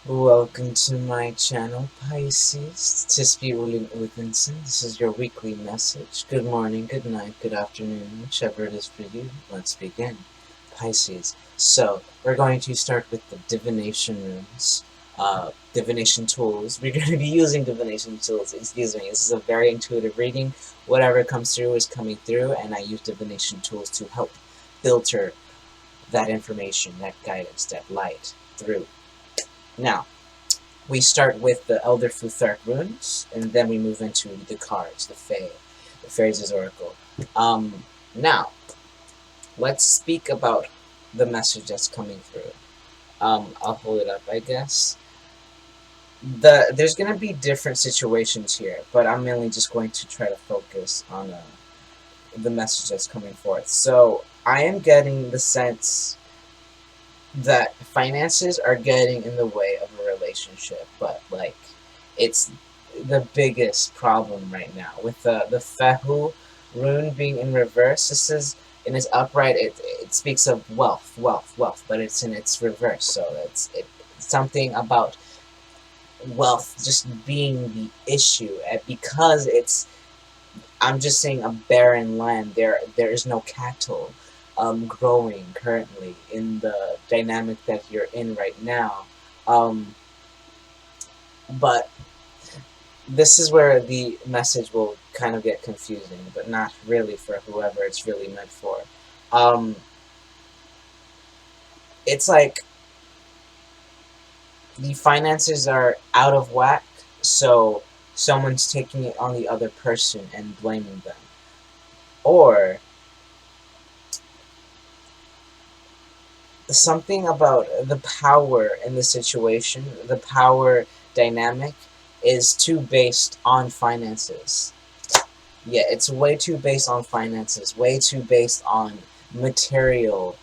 Welcome to my channel, Pisces. This be Olin Odinson. This is your weekly message. Good morning, good night, good afternoon, whichever it is for you. Let's begin. Pisces. So, we're going to start with the divination runes. Divination tools. We're going to be using divination tools, excuse me. This is a very intuitive reading. Whatever comes through is coming through, and I use divination tools to help filter that information, that guidance, that light through. Now, we start with the Elder Futhark runes, and then we move into the cards, the Fae, the Fairies' Oracle. Now, let's speak about the message that's coming through. I'll hold it up, I guess. There's gonna be different situations here, but I'm mainly just going to try to focus on the message that's coming forth. So, I am getting the sense that finances are getting in the way of a relationship, but like it's the biggest problem right now with the Fehu rune being in reverse. This is in its upright. It speaks of wealth, but it's in its reverse. So it's something about wealth just being the issue, and because it's I'm just saying a barren land. There is no cattle growing currently in the dynamic that you're in right now. Um, but this is where the message will kind of get confusing, but not really for whoever it's really meant for. Um, it's like the finances are out of whack, so someone's taking it on the other person and blaming them. Or something about the power in the situation, the power dynamic is too based on finances. Yeah, it's way too based on finances, way too based on material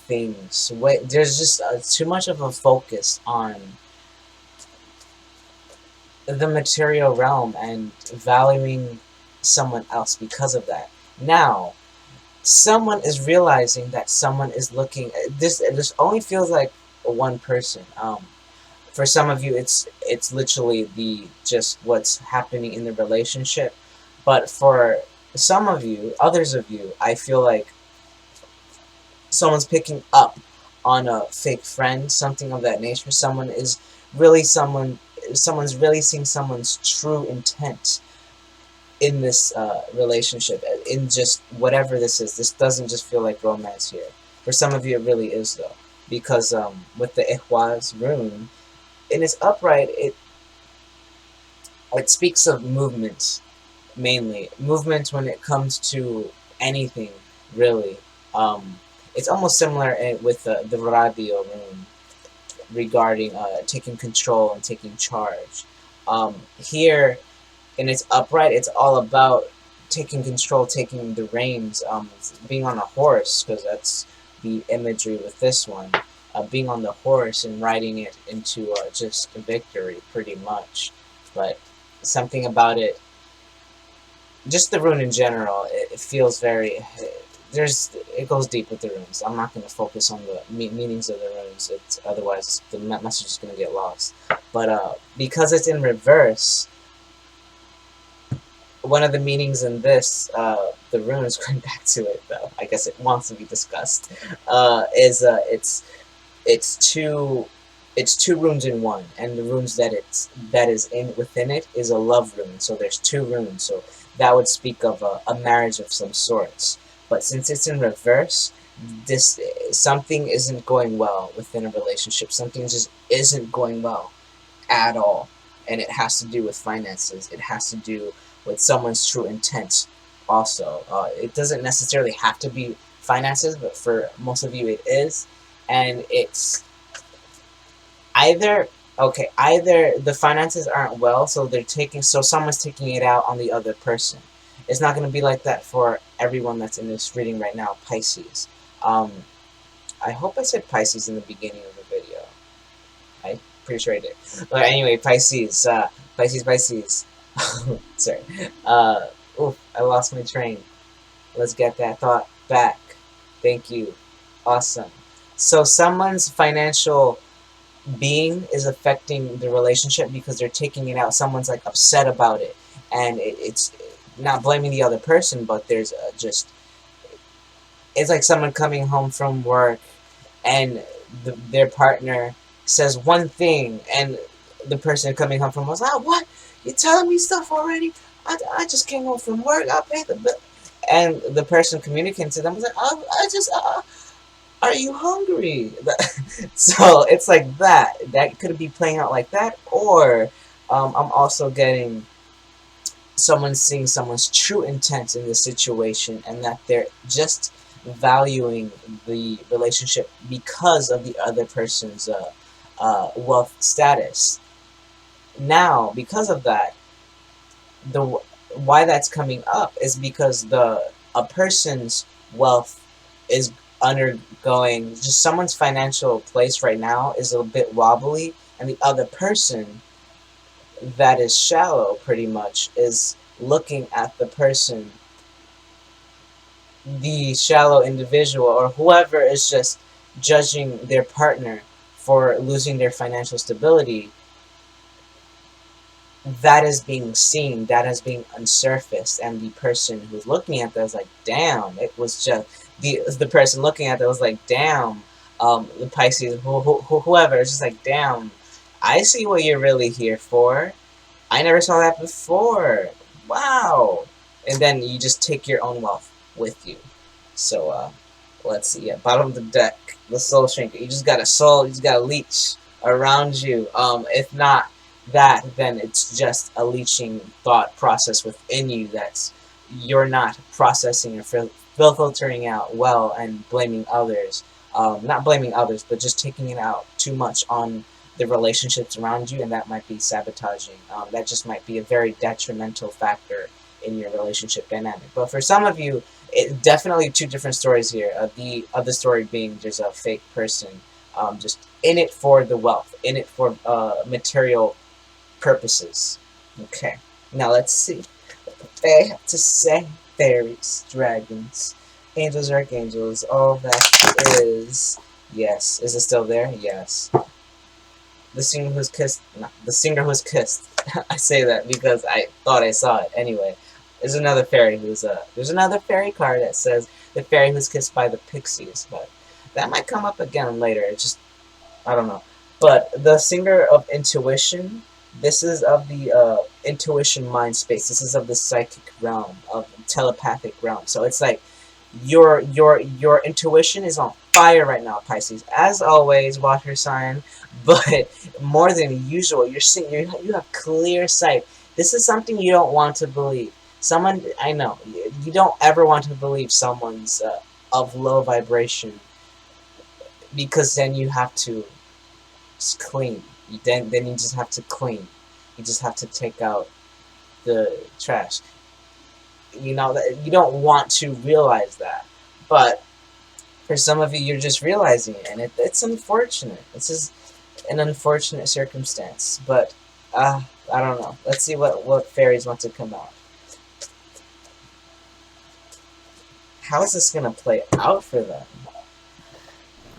things. There's just too much of a focus on the material realm and valuing someone else because of that. Now, someone is realizing that someone is looking. This only feels like one person. For some of you, it's literally the just what's happening in the relationship, but for some of you, others of you, I feel like someone's picking up on a fake friend, something of that nature. Someone is really someone. Someone's really seeing someone's true intent in this relationship, in just whatever this is. This doesn't just feel like romance here. For some of you, it really is, though, because with the Ehwaz rune, in its upright, it speaks of movement, mainly. Movement when it comes to anything, really. It's almost similar with the Radio rune regarding taking control and taking charge. Here, in its upright, it's all about taking control, taking the reins, being on a horse, because that's the imagery with this one. Being on the horse and riding it into just victory, pretty much. But something about it, just the rune in general, it feels very. It goes deep with the runes. I'm not going to focus on the meanings of the runes. Otherwise the message is going to get lost. But because it's in reverse, one of the meanings in this, the runes, going back to it though, I guess it wants to be discussed, is it's two it's two runes in one, and the runes that is in within it is a love rune. So there's two runes, so that would speak of a marriage of some sorts. But since it's in reverse, this something isn't going well within a relationship. Something just isn't going well at all, and it has to do with finances. It has to do with someone's true intent. Also, it doesn't necessarily have to be finances, but for most of you, it is, and it's either either the finances aren't well, so someone's taking it out on the other person. It's not going to be like that for everyone that's in this reading right now, Pisces. Um, I hope I said Pisces in the beginning of the video. I'm pretty sure I did. But anyway, Pisces, Pisces. Sorry. Oof, I lost my train. Let's get that thought back. Thank you. Awesome. So someone's financial being is affecting the relationship because they're taking it out. Someone's like upset about it, and it's not blaming the other person, but there's just it's like someone coming home from work and their partner says one thing, and the person coming home from was like, "What? You telling me stuff already? I just came home from work. I paid the bill." And the person communicating to them was like, I just, are you hungry?" So it's like that. That could be playing out like that, or I'm also getting someone seeing someone's true intent in this situation, and that they're just valuing the relationship because of the other person's wealth status. Now, because of that, the why that's coming up is because the a person's wealth is undergoing just someone's financial place right now is a bit wobbly, and the other person that is shallow pretty much is looking at the person, the shallow individual or whoever is just judging their partner for losing their financial stability. That is being seen, that is being unsurfaced, and the person who's looking at that is like, damn, it was just the person looking at that was like, damn, the Pisces, whoever, is just like, damn, I see what you're really here for. I never saw that before. Wow. And then you just take your own wealth with you. So, let's see. Yeah, bottom of the deck, the soul shrinker. You just got a soul, you just got a leech around you. If not that, then it's just a leeching thought process within you that's you're not processing or filtering out well, and blaming others. Not blaming others, but just taking it out too much on the relationships around you, and that might be sabotaging. That just might be a very detrimental factor in your relationship dynamic. But for some of you, it definitely two different stories here. The other story being there's a fake person, just in it for the wealth, in it for material purposes. Okay, now let's see what they have to say. Fairies, dragons, angels, archangels, all that is. Yes, is it still there? Yes. The singer who's kissed, no, the singer who's kissed. I say that because I thought I saw it. Anyway, there's another fairy who's there's another fairy card that says the fairy who's kissed by the pixies, but that might come up again later. It's just I don't know. But the singer of intuition, this is of the intuition mind space. This is of the psychic realm, of the telepathic realm. So it's like your intuition is on fire right now, Pisces. As always, water sign, but more than usual, you're seeing you have clear sight. This is something you don't want to believe. Someone I know you don't ever want to believe someone's of low vibration, because then you have to clean. Then you just have to clean. You just have to take out the trash. You know that you don't want to realize that, but for some of you, you're just realizing it, and it's unfortunate. This is an unfortunate circumstance, but I don't know. Let's see what fairies want to come out. How is this gonna play out for them?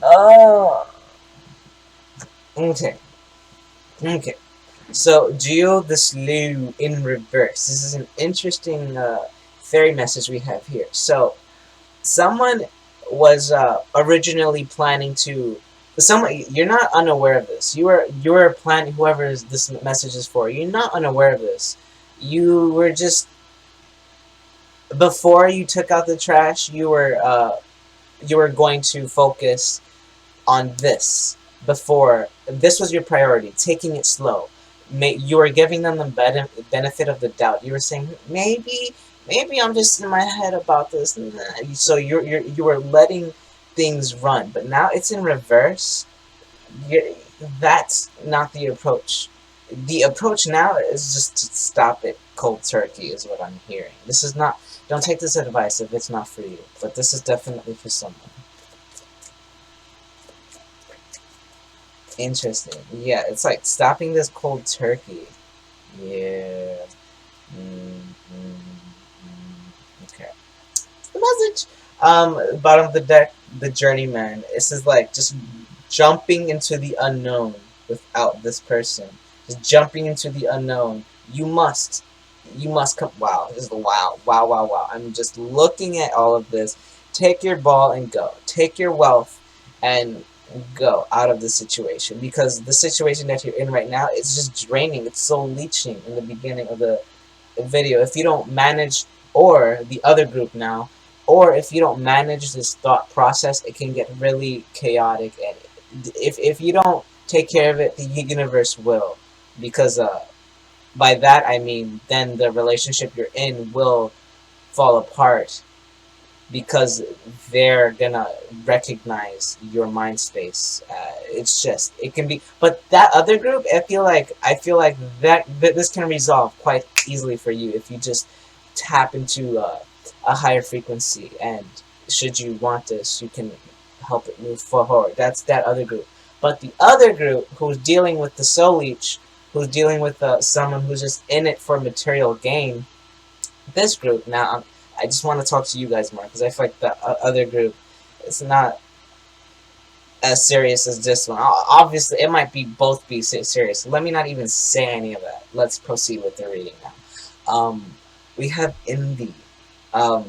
Oh, okay, okay. So, Geo the Slew in reverse. This is an interesting fairy message we have here. So, someone was originally planning to. Someone you're not unaware of this. You were planning. Whoever this message is for, you're not unaware of this. You were just before you took out the trash. You were going to focus on this before. This was your priority, taking it slow. You were giving them the benefit of the doubt. You were saying, maybe I'm just in my head about this. So you were letting things run, but now it's in reverse. you that's not the approach. The approach now is just to stop it cold turkey, is what I'm hearing. This is not. Don't take this advice if it's not for you, but this is definitely for someone. Interesting. Yeah, it's like stopping this cold turkey. Yeah. Okay. It's the message. Bottom of the deck, the journeyman. This is like just jumping into the unknown. without this person. Just jumping into the unknown. You must come. Wow, this is wow. I'm just looking at all of this. Take your ball and go. Take your wealth and go out of the situation, because the situation that you're in right now is just draining. It's so leeching in the beginning of the video. If you don't manage, or the other group now, or if you don't manage this thought process, it can get really chaotic. And if you don't take care of it, the universe will, because by that I mean then the relationship you're in will fall apart, because they're gonna recognize your mind space. It's just, it can be, but that other group, I feel like that this can resolve quite easily for you if you just tap into a higher frequency, and should you want this, you can help it move forward. That's that other group. But the other group, who's dealing with the soul leech, who's dealing with someone who's just in it for material gain, this group now, I just want to talk to you guys more, because I feel like the other group, it's not as serious as this one. Obviously, it might be both be serious. Let me not even say any of that. Let's proceed with the reading now. We have envy.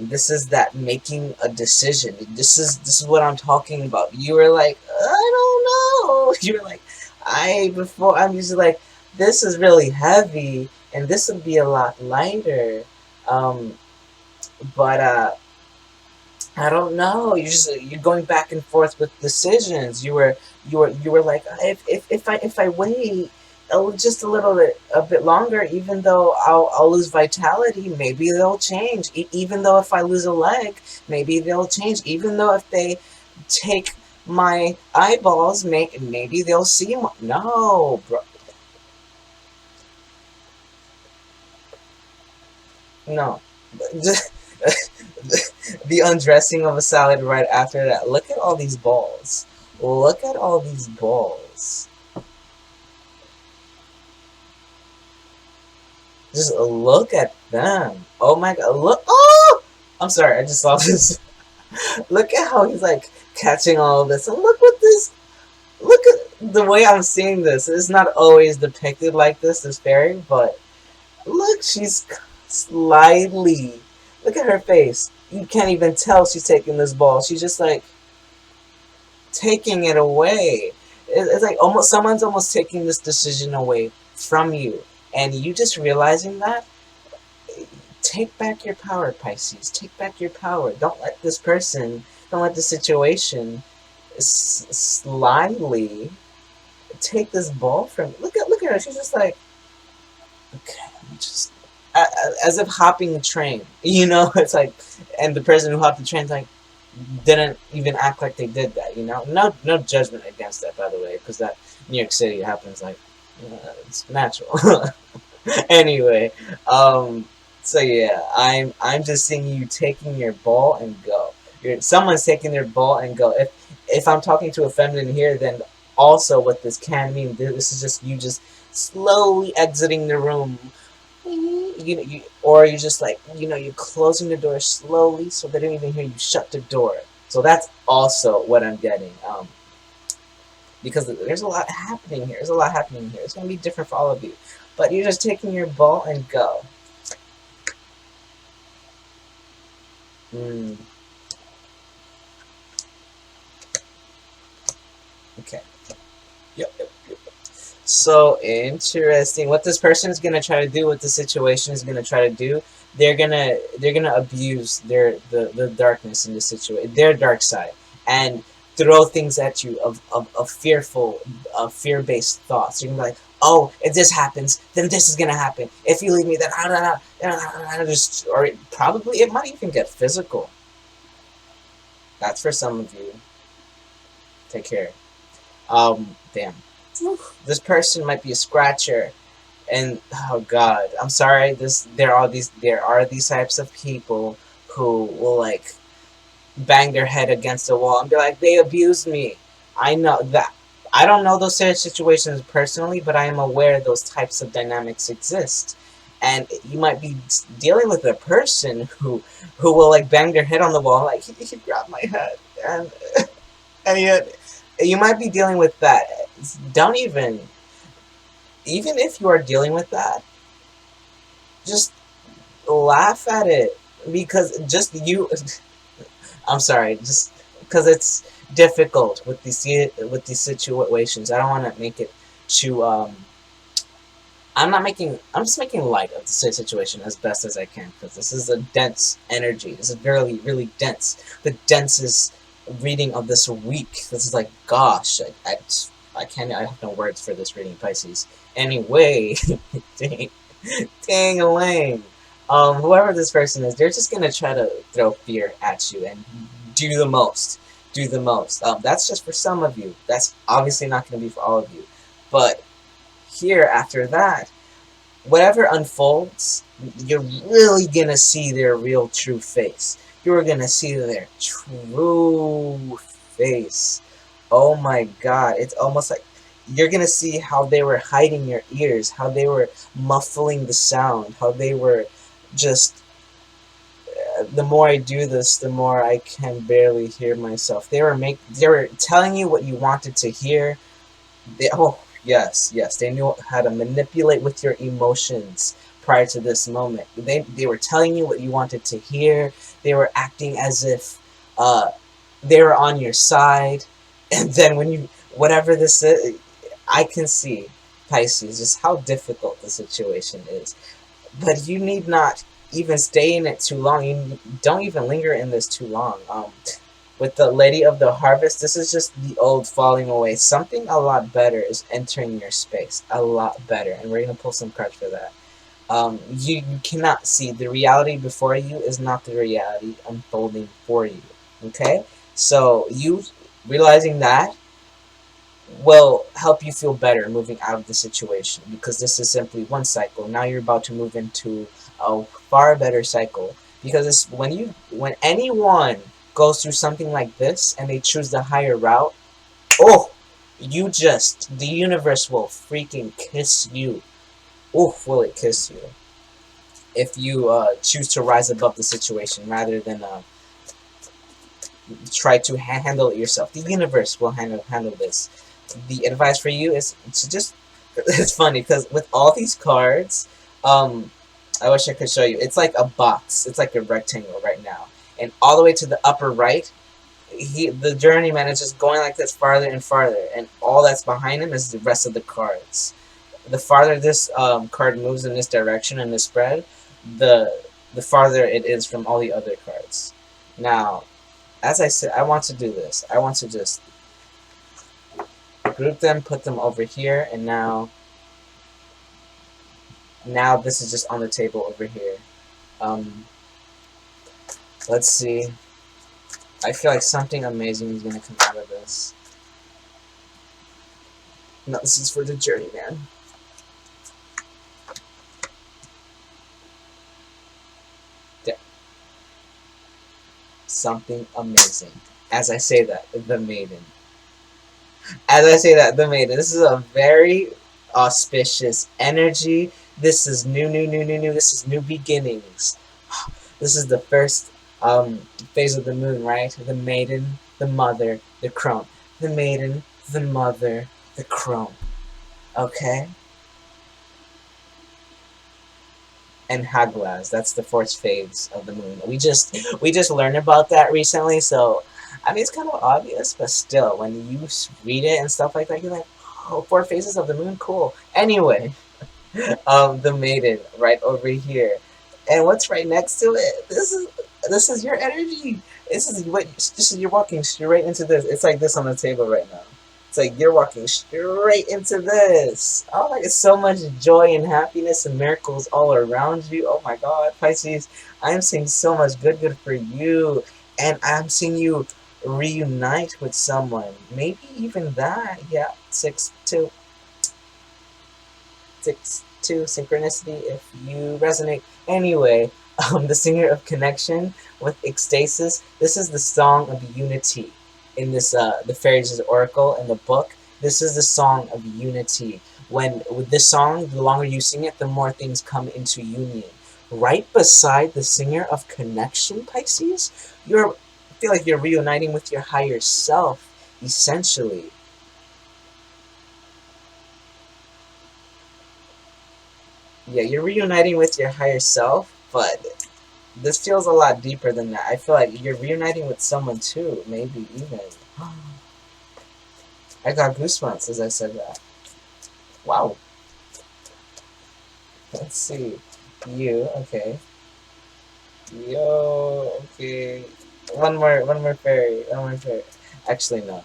This is that making a decision. This is what I'm talking about. You were like, I don't know. You were like, I'm usually like, this is really heavy, and this would be a lot lighter. Um, but I don't know. You're going back and forth with decisions. You were like, if I wait just a bit longer, even though I'll lose vitality, maybe they'll change. Even though if I lose a leg, maybe they'll change. Even though if they take my eyeballs, maybe they'll see more. No, bro. No. The undressing of a salad right after that. Look at all these balls. Look at all these balls. Just look at them. Oh my god. Look. Oh! I'm sorry. I just saw this. Look at how he's like catching all of this. And look what this. Look at the way I'm seeing this. It's not always depicted like this fairy, but look, she's slightly. Look at her face. You can't even tell she's taking this ball. She's just like taking it away. It's like almost someone's almost taking this decision away from you, and you just realizing that. Take back your power, Pisces. Take back your power. Don't let this person, don't let the situation slyly take this ball from you. Look at her. She's just like, okay, let me just, as if hopping a train. You know, it's like, and the person who hopped the train like didn't even act like they did that. You know, no judgment against that, by the way, because that New York City happens like it's natural. Anyway, so yeah, I'm just seeing you taking your ball and go. Someone's taking their ball and go. If I'm talking to a feminine here, then also what this can mean, this is just you just slowly exiting the room. Or you're just like, you're closing the door slowly so they don't even hear you shut the door. So that's also what I'm getting. Because there's a lot happening here. There's a lot happening here. It's going to be different for all of you. But you're just taking your ball and go. Okay. Yep. So interesting. What this person is gonna try to do, what the situation is gonna try to do, they're gonna abuse the darkness in the situation, their dark side, and throw things at you of fearful, fear-based thoughts. You're gonna be like, oh, if this happens, then this is gonna happen. If you leave me, then just, or probably it might even get physical. That's for some of you. Take care. Damn. This person might be a scratcher, and oh god, I'm sorry. There are these types of people who will like bang their head against the wall and be like, they abused me. I know that. I don't know those situations personally, but I am aware those types of dynamics exist. And you might be dealing with a person who will like bang their head on the wall, like he grabbed my head, and yet You might be dealing with that. Don't even if you are dealing with that, just laugh at it because just you. I'm sorry, just because it's difficult with these situations. I don't want to make it too. I'm just making light of the situation as best as I can because this is a dense energy. This is really dense. The densest reading of this week. This is like, gosh, I can't. I have no words for this reading, Pisces. Anyway, dang, dang, Elaine. Whoever this person is, they're just gonna try to throw fear at you and do the most. Do the most. That's just for some of you. That's obviously not gonna be for all of you. But here, after that, whatever unfolds, you're really gonna see their real true face. You're gonna see their true face. Oh my god, it's almost like you're gonna see how they were hiding your ears, how they were muffling the sound, how they were just. The more I do this, the more I can barely hear myself. They were telling you what you wanted to hear. Oh, yes, yes. They knew how to manipulate with your emotions prior to this moment. They were telling you what you wanted to hear. They were acting as if they were on your side. And then when you, whatever this is, I can see, Pisces, just how difficult the situation is. But you need not even stay in it too long. You don't even linger in this too long. With the Lady of the Harvest, this is just the old falling away. Something a lot better is entering your space. A lot better. And we're going to pull some cards for that. You cannot see. The reality before you is not the reality unfolding for you. Okay? So you realizing that will help you feel better moving out of the situation because this is simply one cycle. Now you're about to move into a far better cycle because it's when anyone goes through something like this and they choose the higher route, oh, the universe will freaking kiss you. Oof, will it kiss you if you choose to rise above the situation rather than try to handle it yourself. The universe will handle this. The advice for you is to just. It's funny because with all these cards, I wish I could show you. It's like a box. It's like a rectangle right now, and all the way to the upper right, the journeyman is just going like this farther and farther, and all that's behind him is the rest of the cards. The farther this card moves in this direction in the spread, the farther it is from all the other cards. Now, as I said, I want to do this. I want to just group them, put them over here, and now this is just on the table over here. Let's see. I feel like something amazing is going to come out of this. No, this is for the journeyman. There. Something amazing. As I say that, the maiden. As I say that, the maiden. This is a very auspicious energy. This is new. This is new beginnings. This is the first phase of the moon, right? The maiden, the mother, the crone. The maiden, the mother, the crone. Okay? And Haglas, that's the fourth phase of the moon. We just learned about that recently, so I mean it's kind of obvious, but still, when you read it and stuff like that, you're like, oh, four phases of the moon, cool. Anyway, the maiden right over here, and what's right next to it? This is your energy. This is you're walking straight into this. It's like this on the table right now. It's like you're walking straight into this. Oh my, it's so much joy and happiness and miracles all around you. Oh my God, Pisces, I am seeing so much good for you, and I'm seeing you reunite with someone. Maybe even that. Yeah, 6-2. 6-2 synchronicity if you resonate. Anyway, the singer of connection with ecstasis. This is the song of unity in this the Fairies' Oracle in the book. This is the song of unity. When with this song, the longer you sing it, the more things come into union. Right beside the singer of connection, Pisces, I feel like you're reuniting with your higher self. essentially. Yeah, you're reuniting with your higher self, but this feels a lot deeper than that. I feel like you're reuniting with someone too, maybe even. I got goosebumps as I said that. Wow. Let's see. You, okay. Yo, okay. One more fairy, one more fairy. Actually, no.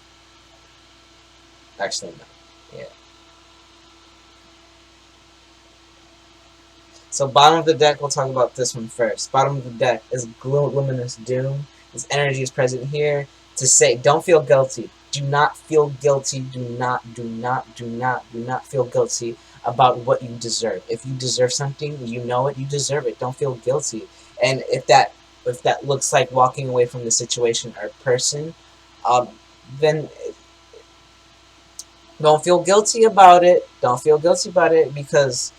Actually, no. Yeah. So bottom of the deck, we'll talk about this one first. Bottom of the deck is luminous doom. This energy is present here to say, don't feel guilty. Do not feel guilty. Do not feel guilty about what you deserve. If you deserve something, you know it. You deserve it. Don't feel guilty. And if that looks like walking away from the situation or person, um, then don't feel guilty about it. Don't feel guilty about it because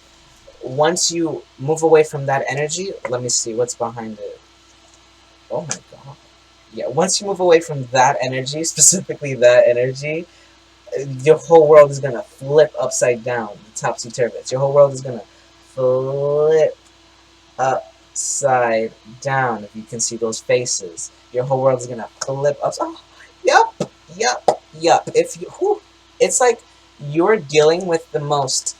once you move away from that energy, let me see what's behind it. Oh my god. Yeah, once you move away from that energy, specifically that energy, your whole world is gonna flip upside down, topsy turvy. Your whole world is gonna flip upside down. If you can see those faces, your whole world is gonna flip up. Oh, yep. If you, whew, it's like you're dealing with the most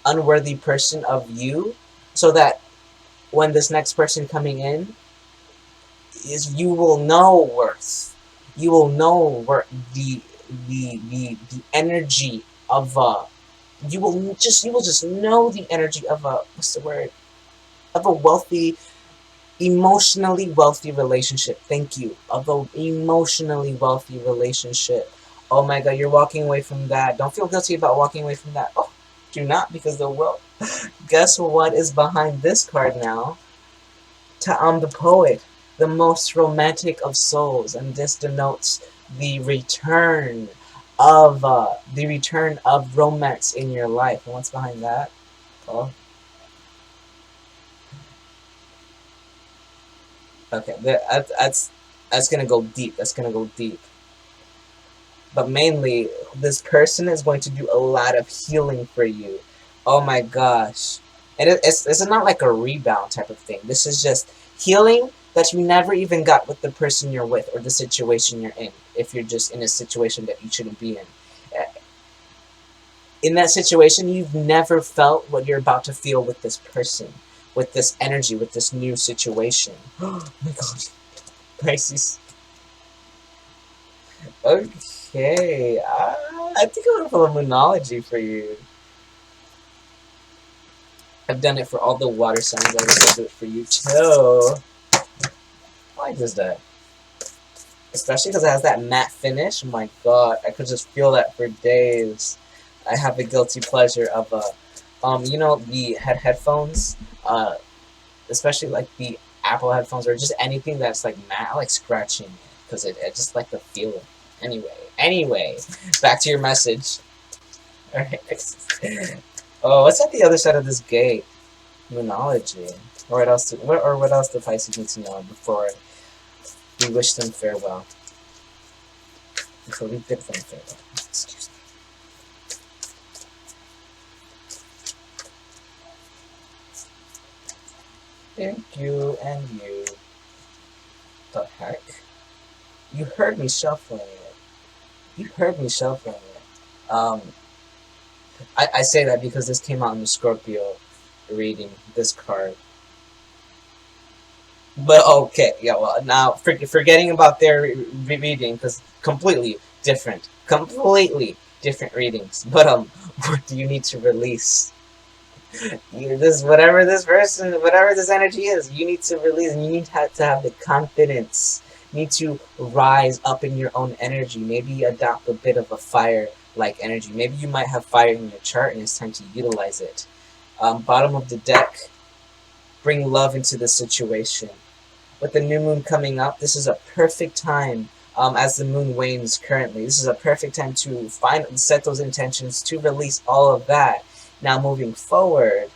unworthy person of you, so that when this next person coming in is, you will know worth. You will know where the energy of you will just know the energy of a, what's the word, of a wealthy, emotionally wealthy relationship. Thank you. Of a emotionally wealthy relationship. Oh my god, you're walking away from that. Don't feel guilty about walking away from that. Oh, do not, because the world. Guess what is behind this card now? The poet, the most romantic of souls, and this denotes the return of romance in your life. And what's behind that? Oh, okay. That's gonna go deep. That's gonna go deep. But mainly, this person is going to do a lot of healing for you. Oh my gosh. And it's not like a rebound type of thing. This is just healing that you never even got with the person you're with or the situation you're in, if you're just in a situation that you shouldn't be in. In that situation, you've never felt what you're about to feel with this person, with this energy, with this new situation. Oh my god. Pisces. Okay, I think I'm gonna pull a moonology for you. I've done it for all the water signs. I will do it for you too. Why does that? Especially because it has that matte finish. Oh my god, I could just feel that for days. I have the guilty pleasure of the headphones, especially like the Apple headphones or just anything that's like matte. I like scratching it because I just like the feeling. Anyway, back to your message. Alright. Oh, what's at the other side of this gate? Moonology. What else do Pisces need to know before we wish them farewell? Before we bid them farewell. Excuse me. Thank you, and you. The heck? You heard me shuffling it. You heard me shuffling it. I say that because this came out in the Scorpio reading, this card. But okay, yeah, well, now forgetting about their reading, because completely different readings. But what do you need to release? Whatever this energy is, you need to release, and you need to have the confidence. You need to rise up in your own energy. Maybe adopt a bit of a fire-like energy. Maybe you might have fire in your chart, and it's time to utilize it. Bottom of the deck, bring love into the situation. With the new moon coming up, this is a perfect time, as the moon wanes currently. This is a perfect time to set those intentions, to release all of that. Now moving forward,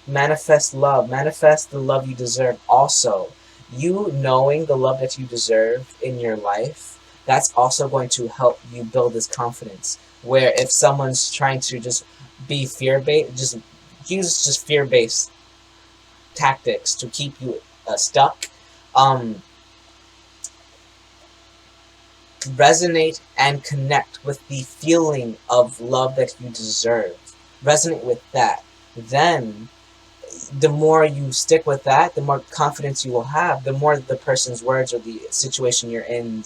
manifest love. Manifest the love you deserve also. You knowing the love that you deserve in your life that's also going to help you build this confidence. Where if someone's trying to just be fear-based, just use just fear-based tactics to keep you stuck, um, resonate and connect with the feeling of love that you deserve. Resonate with that. Then the more you stick with that, the more confidence you will have, the more the person's words or the situation you're in,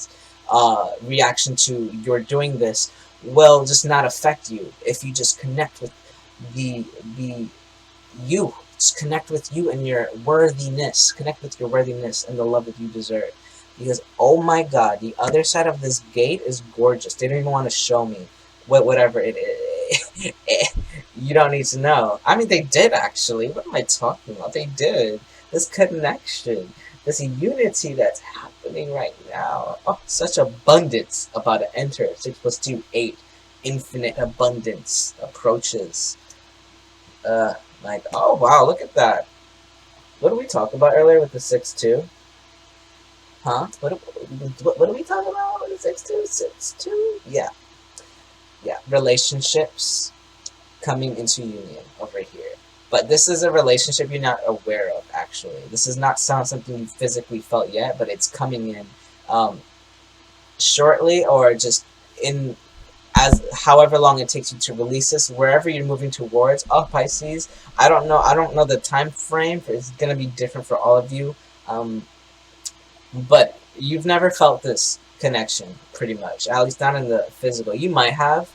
reaction to you're doing this will just not affect you if you just connect with the you. Just connect with you and your worthiness. Connect with your worthiness and the love that you deserve. Because oh my god, the other side of this gate is gorgeous. They don't even want to show me whatever it is. You don't need to know. I mean, they did actually. What am I talking about? They did. This connection, this unity that's happening right now. Oh, such abundance about to enter. 6 plus 2, 8. Infinite abundance approaches. Like, oh wow, look at that. What did we talk about earlier with the 6-2? Huh? What did we talk about with the 6-2? 6-2? Yeah. Yeah. Relationships coming into union over here. But this is a relationship you're not aware of, actually. This is not something you physically felt yet, but it's coming in shortly, or just in as however long it takes you to release this, wherever you're moving towards. Oh, Pisces, I don't know the time frame. It's gonna be different for all of you, but you've never felt this connection, pretty much, at least not in the physical. You might have,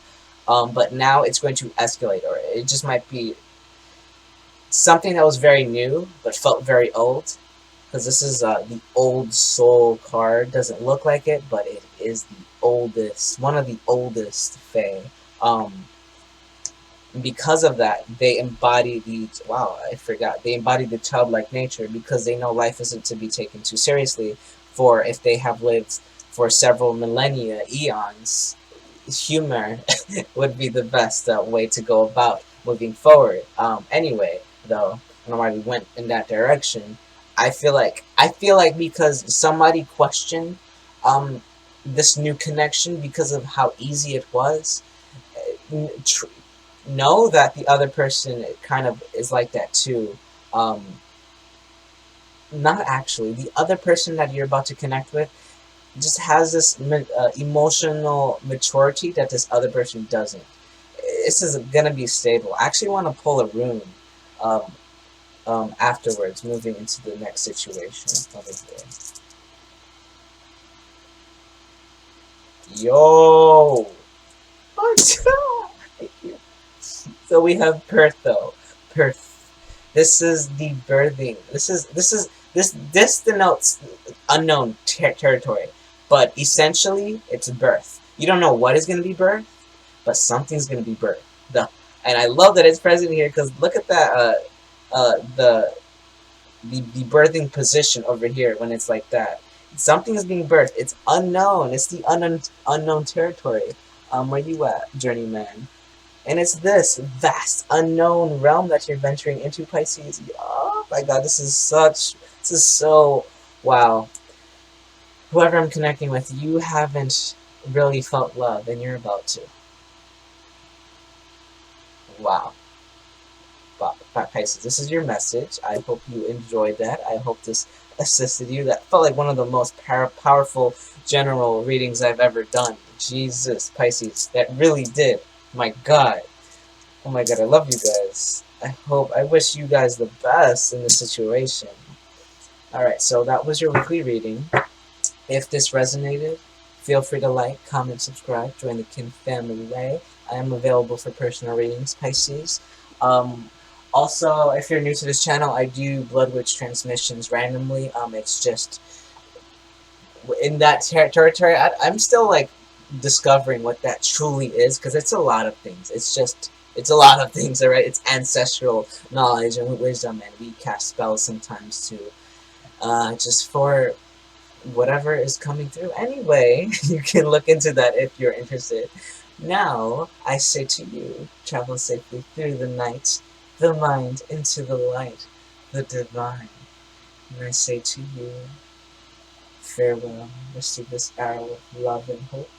but now it's going to escalate, or it just might be something that was very new but felt very old. Because this is the old soul card. Doesn't look like it, but it is the oldest, one of the oldest Fae. Because of that, they embody the, wow, I forgot, they embody the childlike nature, because they know life isn't to be taken too seriously. For if they have lived for several millennia, eons, humor would be the best way to go about moving forward. Anyway, though, I don't know why we went in that direction. I feel like because somebody questioned this new connection because of how easy it was. Know that the other person kind of is like that too. Not actually. The other person that you're about to connect with just has this emotional maturity that this other person doesn't. This is gonna be stable. I actually want to pull a rune um, afterwards, moving into the next situation over here. Yo! Oh, thank you. So we have Perth though. Perth. This is the birthing. This denotes unknown territory, but essentially it's birth. You don't know what is going to be birth, but something's going to be birth. And I love that it's present here, because look at that the birthing position over here when it's like that. Something is being birthed. It's unknown. It's the unknown territory. Where you at, journeyman? And it's this vast unknown realm that you're venturing into, Pisces. Oh my god, this is so, wow. Whoever I'm connecting with, you haven't really felt love, and you're about to. Wow. Pisces, this is your message. I hope you enjoyed that. I hope this assisted you. That felt like one of the most powerful general readings I've ever done. Jesus, Pisces, that really did. My god. Oh my god, I love you guys. I wish you guys the best in this situation. Alright, so that was your weekly reading. If this resonated, feel free to like, comment, subscribe, join the Kin family. I am available for personal readings, Pisces. Also, if you're new to this channel, I do Blood Witch transmissions randomly. It's just in that territory. I'm still like discovering what that truly is, because it's a lot of things. It's a lot of things, alright? It's ancestral knowledge and wisdom, and we cast spells sometimes too. Just for whatever is coming through. Anyway, you can look into that if you're interested. Now, I say to you, travel safely through the night, the mind into the light, the divine. And I say to you, Farewell. Receive this arrow of love and hope.